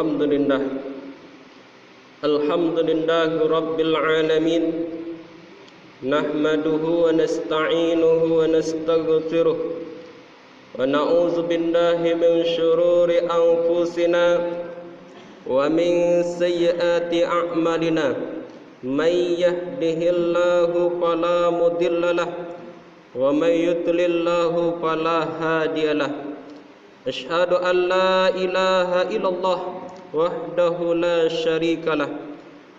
Alhamdulillah. Alhamdulillahi Rabbil Alamin. Nahmaduhu wa nasta'inuhu wa nastaghfiruh. Wa na'udzu billahi min syururi anfusina wa min sayyiati a'malina. May yahdihillahu fala mudhillalah wa may yudlillahu fala hadiyalah. Asyhadu an la ilaha illallah wahdahu la syarikalah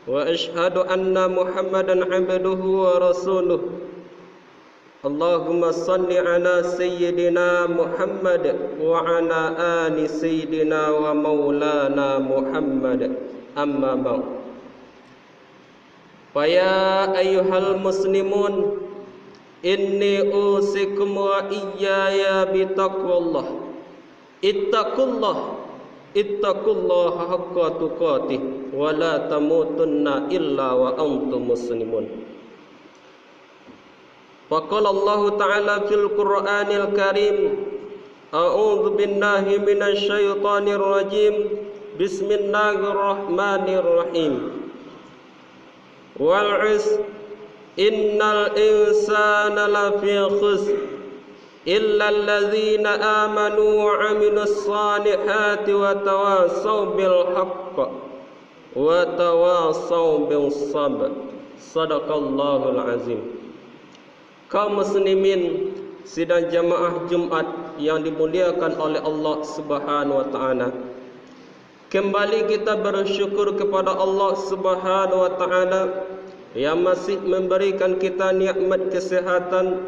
wa asyhadu anna Muhammadan abduhu wa rasuluh. Allahumma salli ala sayyidina Muhammad wa ala ali sayyidina wa maulana Muhammad. Amma ba'd. Fa ya ayyuhal muslimun, inni usikum wa iyaya bitaqwallah. Ittaqullaha haqqa tuqatih wa la tamutunna illa wa antum muslimun. Wa qala Allah ta'ala fil Qur'anil Karim, a'udzu billahi minasy syaithanir rajim. Bismillahirrahmanirrahim. Wal 'asr innal insana lafi khusr illa alladzina amanu wa 'amilus salihati wa tawassaw bil haqq wa tawassaw bis sabr. Shadaqallahul azim. Kaum muslimin sidang jamaah Jumat yang dimuliakan oleh Allah Subhanahu wa taala, kembali kita bersyukur kepada Allah Subhanahu wa taala yang masih memberikan kita nikmat kesehatan,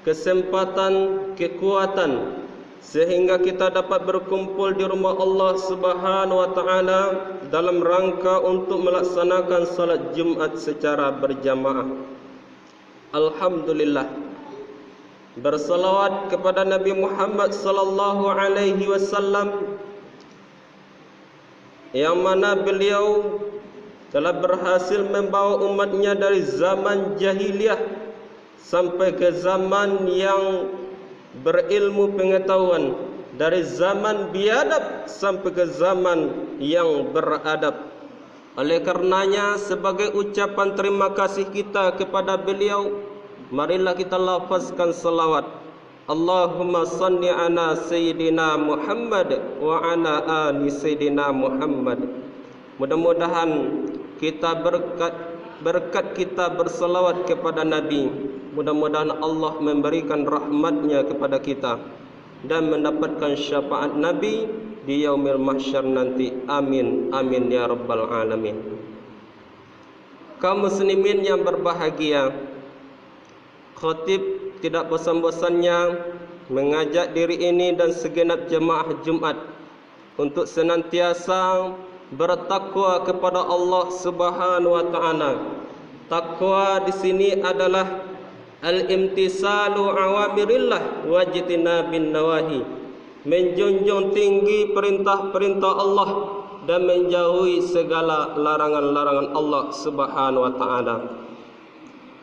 kesempatan, kekuatan sehingga kita dapat berkumpul di rumah Allah Subhanahu wa taala dalam rangka untuk melaksanakan salat Jumat secara berjamaah. Alhamdulillah. Bersalawat kepada Nabi Muhammad sallallahu alaihi wasallam yang mana beliau telah berhasil membawa umatnya dari zaman jahiliyah sampai ke zaman yang berilmu pengetahuan, dari zaman biadab sampai ke zaman yang beradab. Oleh karenanya, sebagai ucapan terima kasih kita kepada beliau, marilah kita lafazkan salawat. Allahumma salli ala sayyidina Muhammad wa ala ali sayyidina Muhammad. Mudah-mudahan kita berkat kita bersalawat kepada Nabi, mudah-mudahan Allah memberikan rahmatnya kepada kita dan mendapatkan syafaat Nabi di yaumil mahsyar nanti. Amin, amin ya rabbal alamin. Kaum muslimin yang berbahagia, khatib tidak bosan-bosannya mengajak diri ini dan segenap jemaah Jumat untuk senantiasa bertakwa kepada Allah Subhanahu wa taala. Takwa di sini adalah al-imtisalu awamirillah wa jitinabin nawahi, menjunjung tinggi perintah-perintah Allah dan menjauhi segala larangan-larangan Allah Subhanahu wa taala.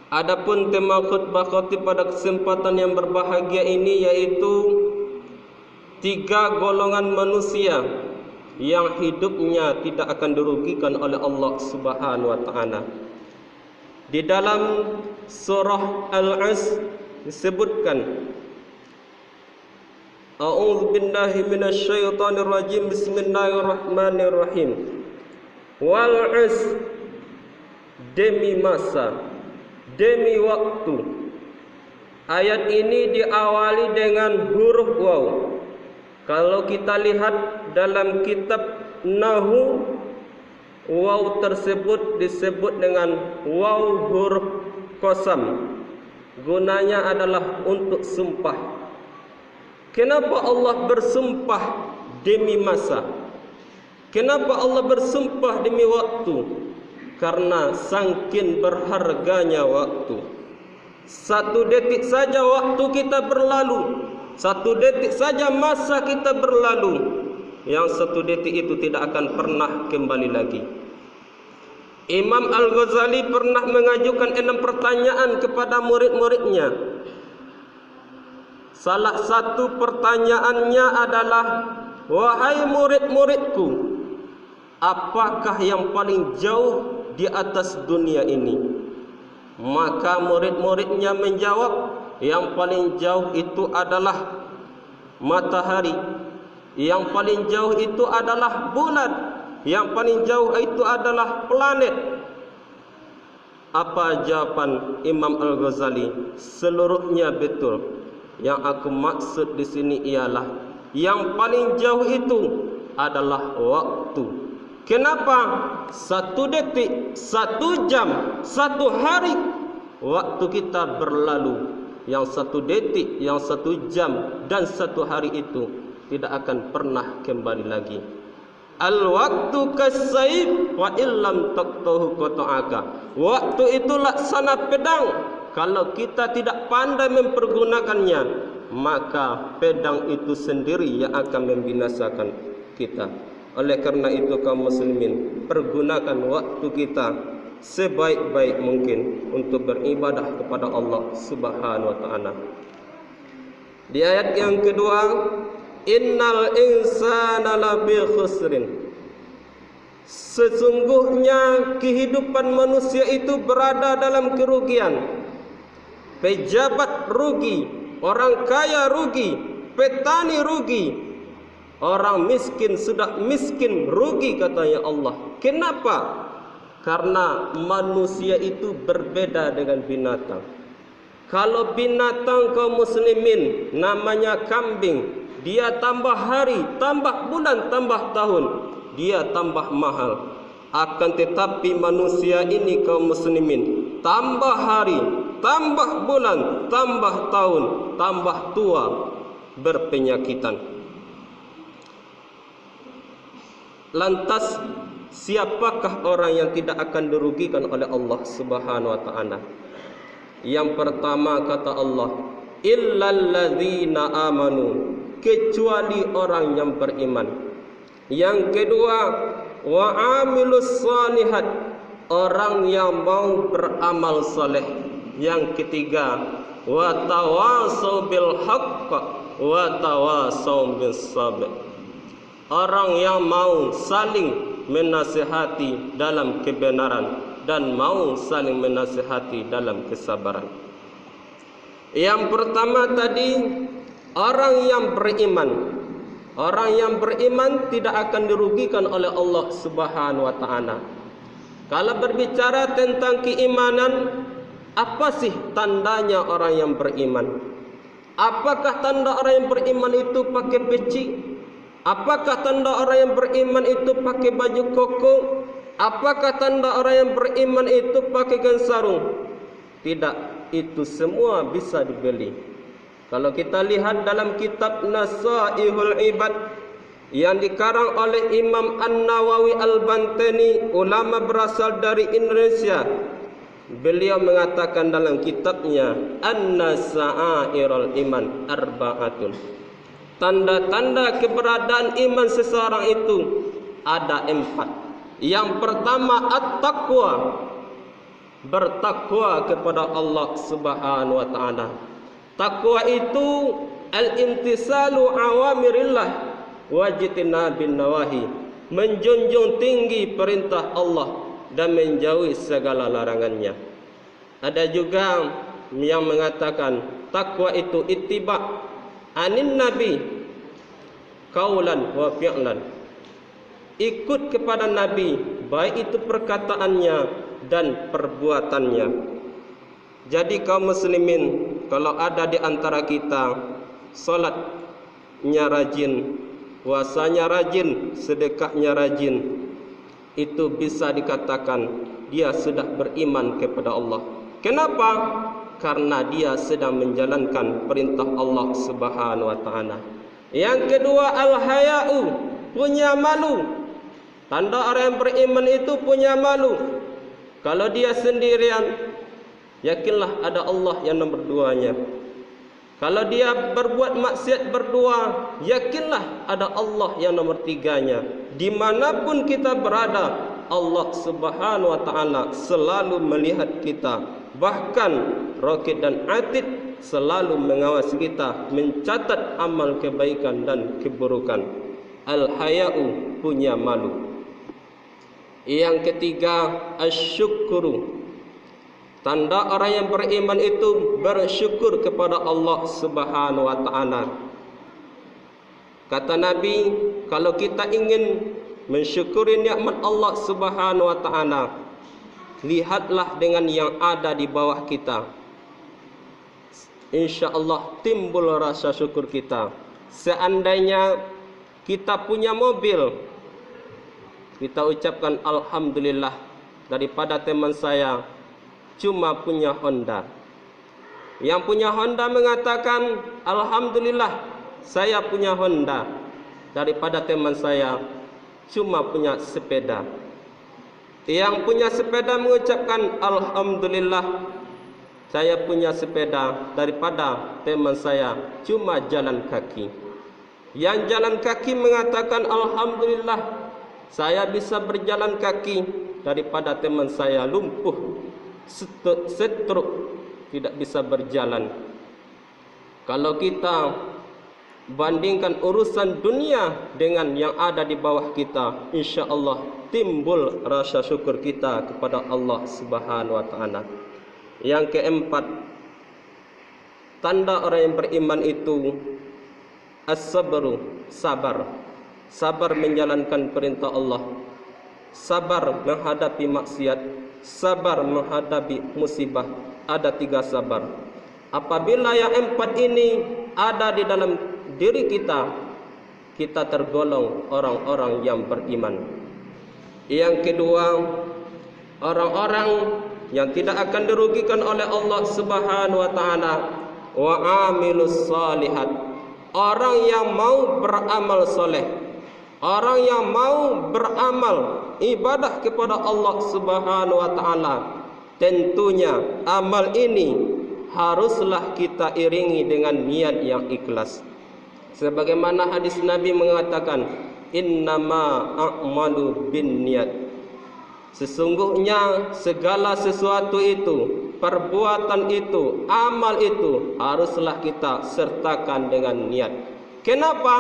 Adapun tema khutbah khatib pada kesempatan yang berbahagia ini yaitu 3 golongan manusia yang hidupnya tidak akan dirugikan oleh Allah Subhanahu wa taala. Di dalam surah Al-'Asr disebutkan, a'udzu billahi minasy syaithanir rajim. Bismillahirrahmanirrahim. Wal 'asr, demi masa, demi waktu. Ayat ini diawali dengan huruf waw. Kalau kita lihat dalam kitab Nahu, waw tersebut disebut dengan waw huruf qasam. Gunanya adalah untuk sumpah. Kenapa Allah bersumpah demi masa? Kenapa Allah bersumpah demi waktu? Karena saking berharganya waktu. 1 detik saja waktu kita berlalu, 1 detik saja masa kita berlalu, yang 1 detik itu tidak akan pernah kembali lagi. Imam Al-Ghazali pernah mengajukan 6 pertanyaan kepada murid-muridnya. Salah satu pertanyaannya adalah, wahai murid-muridku, apakah yang paling jauh di atas dunia ini? Maka murid-muridnya menjawab, yang paling jauh itu adalah matahari, yang paling jauh itu adalah bulan, yang paling jauh itu adalah planet. Apa jawaban Imam Al-Ghazali? Seluruhnya betul. Yang aku maksud di sini ialah yang paling jauh itu adalah waktu. Kenapa? 1 detik, 1 jam, 1 hari waktu kita berlalu. Yang 1 detik, yang 1 jam dan 1 hari itu tidak akan pernah kembali lagi. Al-waktu kas-sayf wa illam taqtahu qata'aka. Waktu itu laksana pedang. Kalau kita tidak pandai mempergunakannya, maka pedang itu sendiri yang akan membinasakan kita. Oleh karena itu kaum muslimin, pergunakan waktu kita sebaik-baik mungkin untuk beribadah kepada Allah Subhanahu wa taala. Di ayat yang kedua, innal insana lafi khusrin. Sesungguhnya kehidupan manusia itu berada dalam kerugian. Pejabat rugi, orang kaya rugi, petani rugi, orang miskin sudah miskin rugi, katanya Allah. Kenapa? Karena manusia itu berbeda dengan binatang. Kalau binatang kaum muslimin namanya kambing, dia tambah hari, tambah bulan, tambah tahun, dia tambah mahal. Akan tetapi manusia ini kaum muslimin, tambah hari, tambah bulan, tambah tahun, tambah tua, berpenyakitan. Lantas siapakah orang yang tidak akan dirugikan oleh Allah Subhanahu wa taala? Yang pertama kata Allah, illal ladzina amanu, kecuali orang yang beriman. Yang kedua, wa amilus shalihat, orang yang mau beramal saleh. Yang ketiga, wa tawasau bil haqq wa tawasau bis sabr, orang yang mau saling menasihati dalam kebenaran dan mau saling menasihati dalam kesabaran. Yang pertama tadi, orang yang beriman. Orang yang beriman tidak akan dirugikan oleh Allah Subhanahu wa taala. Kalau berbicara tentang keimanan, apa sih tandanya orang yang beriman? Apakah tanda orang yang beriman itu pakai peci? Apakah tanda orang yang beriman itu pakai baju koko? Apakah tanda orang yang beriman itu pakai gaun sarung? Tidak, itu semua bisa dibeli. Kalau kita lihat dalam kitab Nasaihul Ibad yang dikarang oleh Imam An-Nawawi Al-Bantani, ulama berasal dari Indonesia, beliau mengatakan dalam kitabnya, An-Nasairul Iman Arba'atun, tanda-tanda keberadaan iman seseorang itu ada 4. Yang pertama, at-taqwa, bertakwa kepada Allah Subhanahu wa taala. Takwa itu al-imtisalu awamirillah wajtinabin nawahi, menjunjung tinggi perintah Allah dan menjauhi segala larangannya. Ada juga yang mengatakan takwa itu ittiba anin nabi qaulan wa fi'lan, ikut kepada nabi baik itu perkataannya dan perbuatannya. Jadi kaum muslimin, kalau ada di antara kita salatnya rajin, puasanya rajin, sedekahnya rajin, itu bisa dikatakan dia sudah beriman kepada Allah. Kenapa? Karena dia sedang menjalankan perintah Allah Subhanahu wa taala. Yang kedua, al-haya'u, punya malu. Tanda orang yang beriman itu punya malu. Kalau dia sendirian, yakinlah ada Allah yang nomor 2-nya. Kalau dia berbuat maksiat berdua, yakinlah ada Allah yang nomor 3-nya. Dimanapun kita berada, Allah Subhanahu wa ta'ala selalu melihat kita. Bahkan Raqib dan Atid selalu mengawasi kita, mencatat amal kebaikan dan keburukan. Al-haya'u, punya malu. Yang ketiga, asyukuru. Tanda orang yang beriman itu bersyukur kepada Allah Subhanahu wa taala. Kata Nabi, kalau kita ingin mensyukuri nikmat Allah Subhanahu wa taala, lihatlah dengan yang ada di bawah kita. Insya-Allah timbul rasa syukur kita. Seandainya kita punya mobil, kita ucapkan alhamdulillah. Daripada teman saya cuma punya Honda. Yang punya Honda mengatakan alhamdulillah saya punya Honda. Daripada teman saya cuma punya sepeda. Yang punya sepeda mengucapkan alhamdulillah saya punya sepeda. Daripada teman saya cuma jalan kaki. Yang jalan kaki mengatakan alhamdulillah saya bisa berjalan kaki. Daripada teman saya lumpuh, stroke, tidak bisa berjalan. Kalau kita bandingkan urusan dunia dengan yang ada di bawah kita, insya-Allah timbul rasa syukur kita kepada Allah Subhanahu wa taala. Yang keempat, tanda orang yang beriman itu as-sabru, sabar. Sabar menjalankan perintah Allah, sabar menghadapi maksiat, sabar menghadapi musibah. Ada 3 sabar. Apabila yang 4 ini ada di dalam diri kita, kita tergolong orang-orang yang beriman. Yang kedua, orang-orang yang tidak akan dirugikan oleh Allah Subhanahu wa taala, wa amilus salihat. Orang yang mau beramal soleh, orang yang mau beramal ibadah kepada Allah Subhanahu wa taala, tentunya amal ini haruslah kita iringi dengan niat yang ikhlas. Sebagaimana hadis Nabi mengatakan, innama a'malu binniyat. Sesungguhnya segala sesuatu itu, perbuatan itu, amal itu haruslah kita sertakan dengan niat. Kenapa?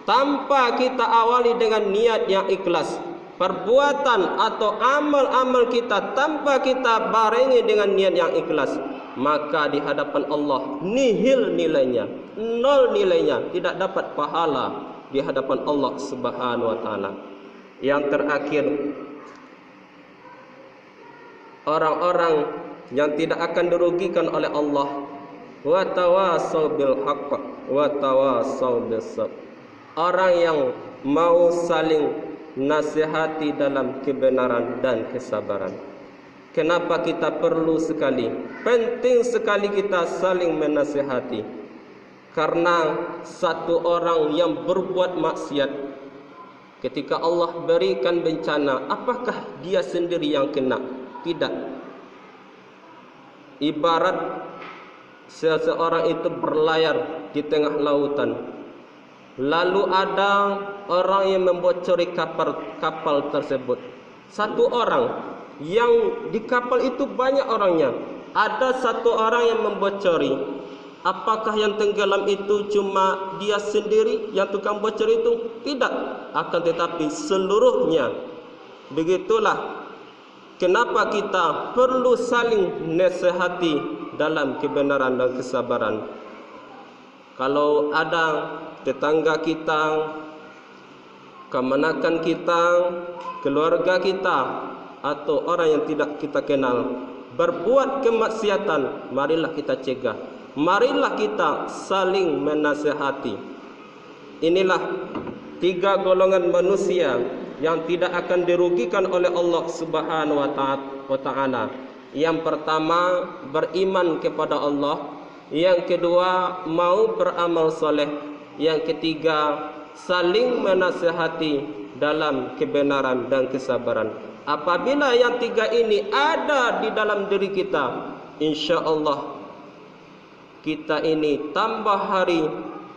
Tanpa kita awali dengan niat yang ikhlas, perbuatan atau amal-amal kita tanpa kita barengi dengan niat yang ikhlas, maka di hadapan Allah nihil nilainya, nol nilainya, tidak dapat pahala di hadapan Allah Subhanahu wa taala. Yang terakhir, orang-orang yang tidak akan dirugikan oleh Allah, wa tawasau bil haqq wa tawasau bis sabr. Orang yang mau saling nasihati dalam kebenaran dan kesabaran. Kenapa kita perlu sekali, penting sekali kita saling menasihati? Karena satu orang yang berbuat maksiat, ketika Allah berikan bencana, apakah dia sendiri yang kena? Tidak. Ibarat seseorang itu berlayar di tengah lautan, lalu ada orang yang membocori kapal tersebut. Satu orang yang di kapal itu banyak orangnya, ada satu orang yang membocori. Apakah yang tenggelam itu cuma dia sendiri yang tukang bocor itu? Tidak, akan tetapi seluruhnya. Begitulah kenapa kita perlu saling nasihati dalam kebenaran dan kesabaran. Kalau ada tetangga kita, kemenakan kita, keluarga kita, atau orang yang tidak kita kenal berbuat kemaksiatan, marilah kita cegah, marilah kita saling menasihati. Inilah 3 golongan manusia yang tidak akan dirugikan oleh Allah Subhanahu wa taala. Yang pertama, beriman kepada Allah. Yang kedua, mau beramal soleh. Yang ketiga, saling menasihati dalam kebenaran dan kesabaran. Apabila yang 3 ini ada di dalam diri kita, insya-Allah kita ini tambah hari,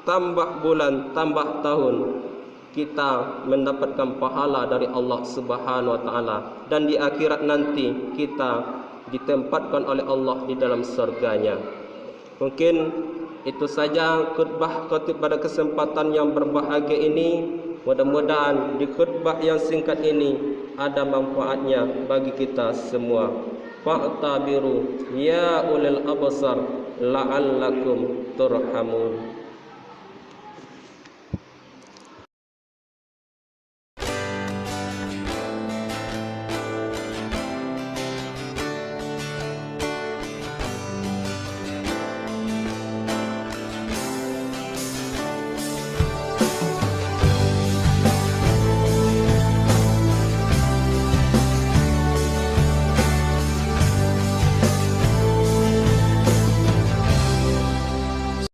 tambah bulan, tambah tahun, kita mendapatkan pahala dari Allah Subhanahu wa taala, dan di akhirat nanti kita ditempatkan oleh Allah di dalam surganya. Mungkin itu saja khutbah khatib pada kesempatan yang berbahagia ini. Mudah-mudahan di khutbah yang singkat ini ada manfaatnya bagi kita semua. Fa'tabiru ya ulil absar la'allakum turhamun.